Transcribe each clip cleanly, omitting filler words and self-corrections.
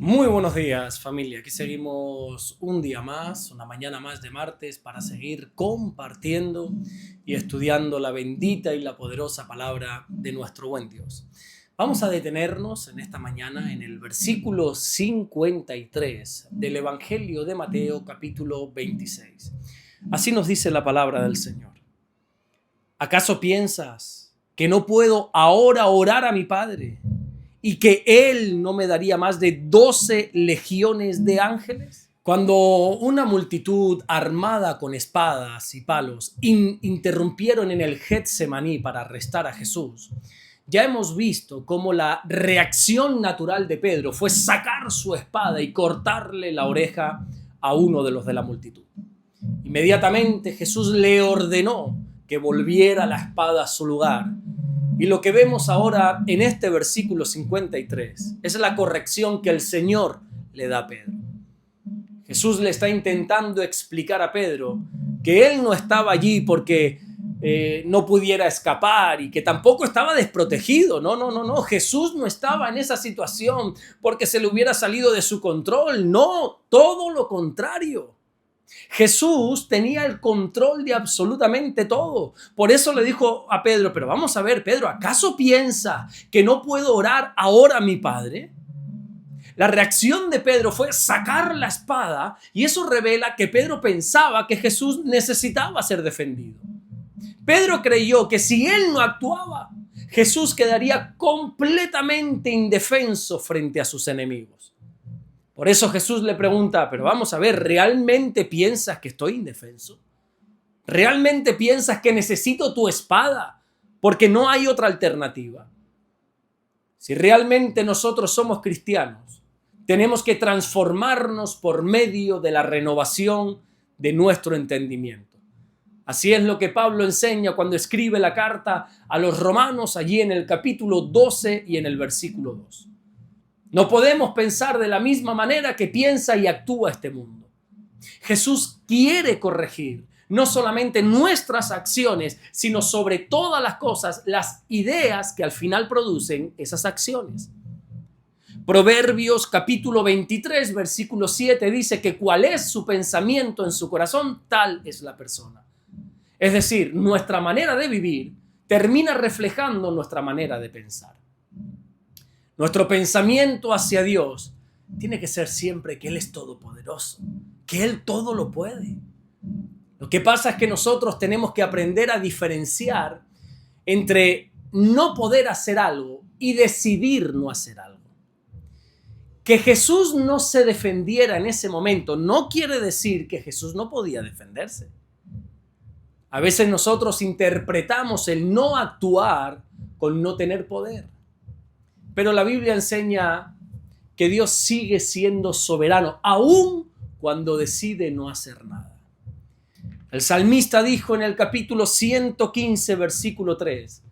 Muy buenos días, familia. Aquí seguimos un día más, una mañana más de martes para seguir compartiendo y estudiando la bendita y la poderosa palabra de nuestro buen Dios. Vamos a detenernos en esta mañana en el versículo 53 del Evangelio de Mateo, capítulo 26. Así nos dice la palabra del Señor. ¿Acaso piensas que no puedo ahora orar a mi Padre y que Él no me daría más de 12 legiones de ángeles? Cuando una multitud armada con espadas y palos interrumpieron en el Getsemaní para arrestar a Jesús, ya hemos visto cómo la reacción natural de Pedro fue sacar su espada y cortarle la oreja a uno de los de la multitud. Inmediatamente Jesús le ordenó que volviera la espada a su lugar. Y lo que vemos ahora en este versículo 53 es la corrección que el Señor le da a Pedro. Jesús le está intentando explicar a Pedro que él no estaba allí porque no pudiera escapar y que tampoco estaba desprotegido. No. Jesús no estaba en esa situación porque se le hubiera salido de su control. No, todo lo contrario. Jesús tenía el control de absolutamente todo. Por eso le dijo a Pedro, pero vamos a ver, Pedro, ¿acaso piensa que no puedo orar ahora a mi Padre? La reacción de Pedro fue sacar la espada y eso revela que Pedro pensaba que Jesús necesitaba ser defendido. Pedro creyó que si él no actuaba, Jesús quedaría completamente indefenso frente a sus enemigos. Por eso Jesús le pregunta, pero vamos a ver, ¿realmente piensas que estoy indefenso? ¿Realmente piensas que necesito tu espada? Porque no hay otra alternativa. Si realmente nosotros somos cristianos, tenemos que transformarnos por medio de la renovación de nuestro entendimiento. Así es lo que Pablo enseña cuando escribe la carta a los romanos, allí en el capítulo 12 y en el versículo 2. No podemos pensar de la misma manera que piensa y actúa este mundo. Jesús quiere corregir no solamente nuestras acciones, sino sobre todas las cosas, las ideas que al final producen esas acciones. Proverbios capítulo 23, versículo 7 dice que cuál es su pensamiento en su corazón, tal es la persona. Es decir, nuestra manera de vivir termina reflejando nuestra manera de pensar. Nuestro pensamiento hacia Dios tiene que ser siempre que Él es todopoderoso, que Él todo lo puede. Lo que pasa es que nosotros tenemos que aprender a diferenciar entre no poder hacer algo y decidir no hacer algo. Que Jesús no se defendiera en ese momento no quiere decir que Jesús no podía defenderse. A veces nosotros interpretamos el no actuar con no tener poder. Pero la Biblia enseña que Dios sigue siendo soberano, aun cuando decide no hacer nada. El salmista dijo en el capítulo 115, versículo 3,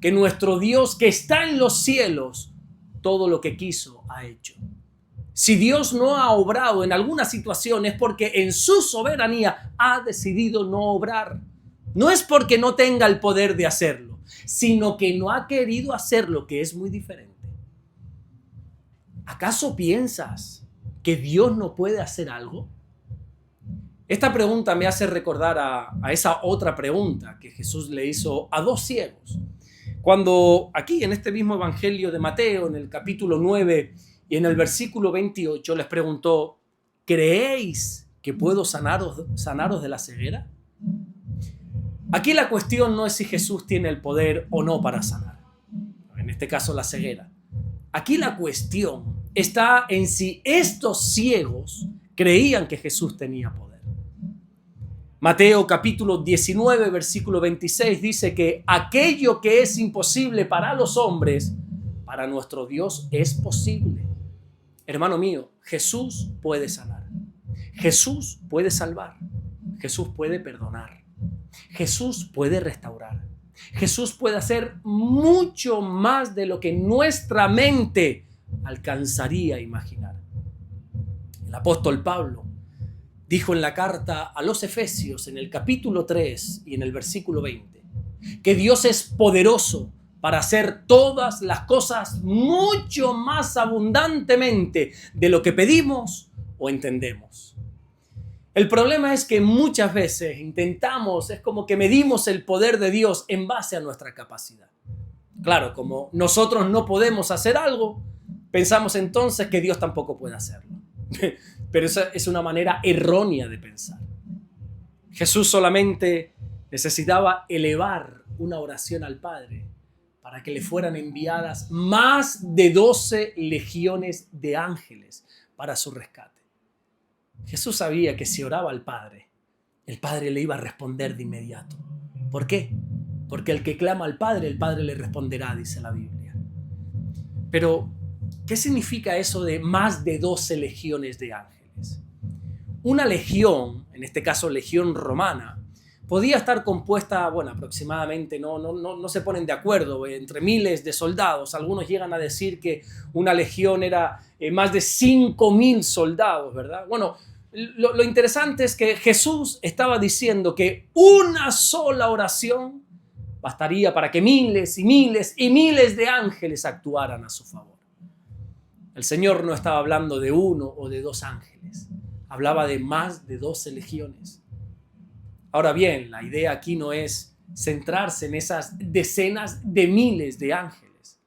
que nuestro Dios que está en los cielos, todo lo que quiso ha hecho. Si Dios no ha obrado en alguna situación es porque en su soberanía ha decidido no obrar. No es porque no tenga el poder de hacerlo, sino que no ha querido hacerlo, que es muy diferente. ¿Acaso piensas que Dios no puede hacer algo? Esta pregunta me hace recordar a esa otra pregunta que Jesús le hizo a dos ciegos. Cuando aquí en este mismo Evangelio de Mateo, en el capítulo 9 y en el versículo 28, les preguntó, ¿creéis que puedo sanaros de la ceguera? Aquí la cuestión no es si Jesús tiene el poder o no para sanar. En este caso, la ceguera. Aquí la cuestión está en si estos ciegos creían que Jesús tenía poder. Mateo capítulo 19, versículo 26 dice que aquello que es imposible para los hombres, para nuestro Dios es posible. Hermano mío, Jesús puede sanar. Jesús puede salvar. Jesús puede perdonar. Jesús puede restaurar. Jesús puede hacer mucho más de lo que nuestra mente alcanzaría a imaginar. El apóstol Pablo dijo en la carta a los Efesios, en el capítulo 3 y en el versículo 20, que Dios es poderoso para hacer todas las cosas mucho más abundantemente de lo que pedimos o entendemos. El problema es que muchas veces es como que medimos el poder de Dios en base a nuestra capacidad. Claro, como nosotros no podemos hacer algo, pensamos entonces que Dios tampoco puede hacerlo. Pero esa es una manera errónea de pensar. Jesús solamente necesitaba elevar una oración al Padre para que le fueran enviadas más de 12 legiones de ángeles para su rescate. Jesús sabía que si oraba al Padre, el Padre le iba a responder de inmediato. ¿Por qué? Porque el que clama al Padre, el Padre le responderá, dice la Biblia. Pero, ¿qué significa eso de más de 12 legiones de ángeles? Una legión, en este caso legión romana, podía estar compuesta, aproximadamente, no se ponen de acuerdo, entre miles de soldados. Algunos llegan a decir que una legión era más de 5.000 soldados, ¿verdad? Bueno, lo interesante es que Jesús estaba diciendo que una sola oración bastaría para que miles y miles y miles de ángeles actuaran a su favor. El Señor no estaba hablando de 1 o de 2 ángeles, hablaba de más de 12 legiones. Ahora bien, la idea aquí no es centrarse en esas decenas de miles de ángeles,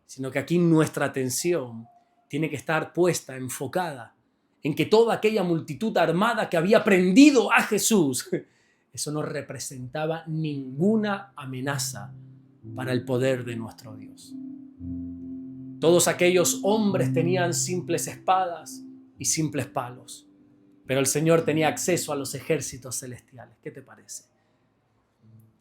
sino que aquí nuestra atención tiene que estar puesta, enfocada, en que toda aquella multitud armada que había prendido a Jesús, eso no representaba ninguna amenaza para el poder de nuestro Dios. Todos aquellos hombres tenían simples espadas y simples palos, pero el Señor tenía acceso a los ejércitos celestiales. ¿Qué te parece?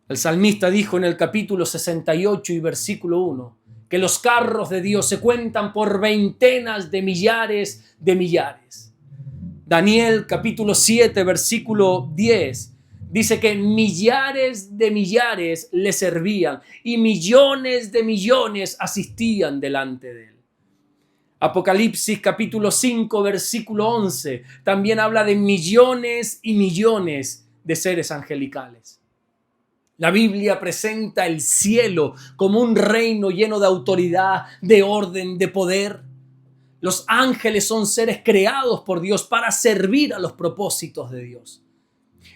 El salmista dijo en el capítulo 68 y versículo 1 que los carros de Dios se cuentan por veintenas de millares de millares. Daniel capítulo 7 versículo 10 dice que millares de millares le servían y millones de millones asistían delante de él. Apocalipsis capítulo 5 versículo 11 también habla de millones y millones de seres angelicales. La Biblia presenta el cielo como un reino lleno de autoridad, de orden, de poder. Los ángeles son seres creados por Dios para servir a los propósitos de Dios.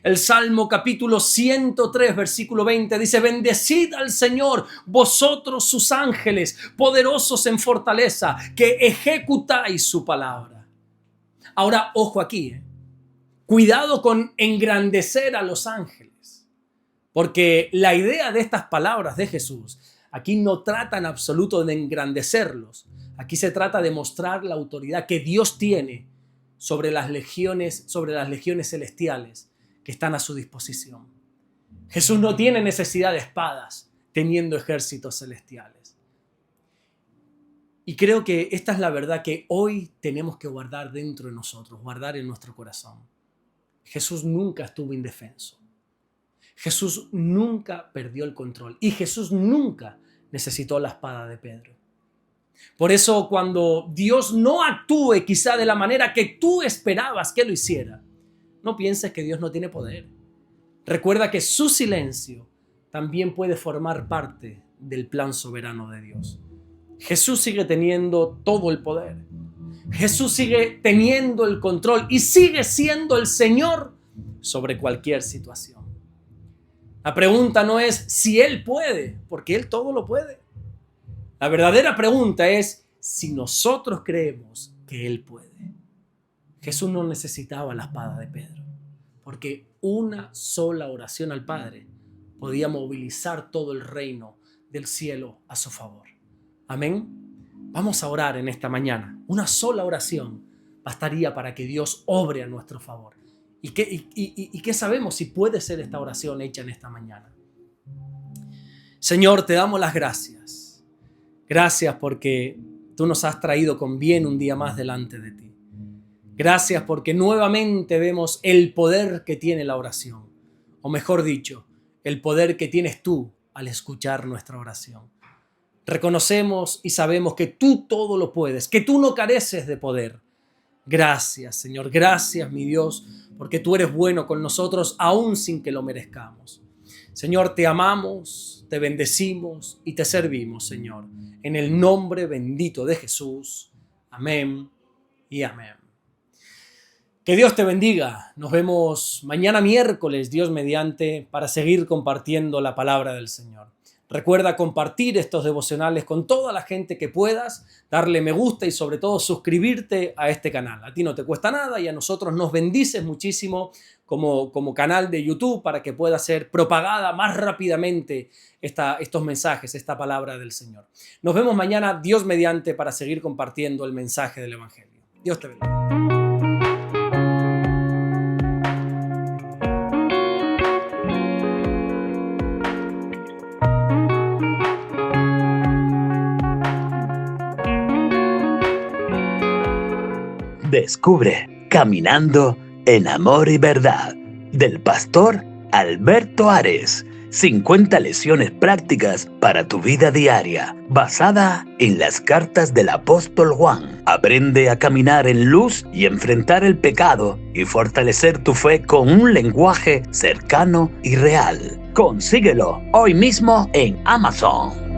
El Salmo capítulo 103 versículo 20 dice: bendecid al Señor, vosotros sus ángeles, poderosos en fortaleza, que ejecutáis su palabra. Ahora, ojo aquí, cuidado con engrandecer a los ángeles, porque la idea de estas palabras de Jesús aquí no trata en absoluto de engrandecerlos. Aquí se trata de mostrar la autoridad que Dios tiene sobre las legiones celestiales que están a su disposición. Jesús no tiene necesidad de espadas teniendo ejércitos celestiales. Y creo que esta es la verdad que hoy tenemos que guardar dentro de nosotros, guardar en nuestro corazón. Jesús nunca estuvo indefenso. Jesús nunca perdió el control y Jesús nunca necesitó la espada de Pedro. Por eso, cuando Dios no actúe quizá de la manera que tú esperabas que lo hiciera, no pienses que Dios no tiene poder. Recuerda que su silencio también puede formar parte del plan soberano de Dios. Jesús sigue teniendo todo el poder. Jesús sigue teniendo el control y sigue siendo el Señor sobre cualquier situación. La pregunta no es si Él puede, porque Él todo lo puede. La verdadera pregunta es si nosotros creemos que Él puede. Jesús no necesitaba la espada de Pedro, porque una sola oración al Padre podía movilizar todo el reino del cielo a su favor. Amén. Vamos a orar en esta mañana. Una sola oración bastaría para que Dios obre a nuestro favor. ¿Y qué sabemos si puede ser esta oración hecha en esta mañana? Señor, te damos las gracias. Gracias porque tú nos has traído con bien un día más delante de ti. Gracias porque nuevamente vemos el poder que tiene la oración. O mejor dicho, el poder que tienes tú al escuchar nuestra oración. Reconocemos y sabemos que tú todo lo puedes, que tú no careces de poder. Gracias, Señor. Gracias, mi Dios, porque tú eres bueno con nosotros aún sin que lo merezcamos. Señor, te amamos, te bendecimos y te servimos, Señor. En el nombre bendito de Jesús. Amén y amén. Que Dios te bendiga. Nos vemos mañana miércoles, Dios mediante, para seguir compartiendo la palabra del Señor. Recuerda compartir estos devocionales con toda la gente que puedas, darle me gusta y sobre todo suscribirte a este canal. A ti no te cuesta nada y a nosotros nos bendices muchísimo como canal de YouTube para que pueda ser propagada más rápidamente estos mensajes, esta palabra del Señor. Nos vemos mañana, Dios mediante, para seguir compartiendo el mensaje del Evangelio. Dios te bendiga. Descubre Caminando en Amor y Verdad del pastor Alberto Ares. 50 lecciones prácticas para tu vida diaria, basada en las cartas del apóstol Juan. Aprende a caminar en luz y enfrentar el pecado y fortalecer tu fe con un lenguaje cercano y real. Consíguelo hoy mismo en Amazon.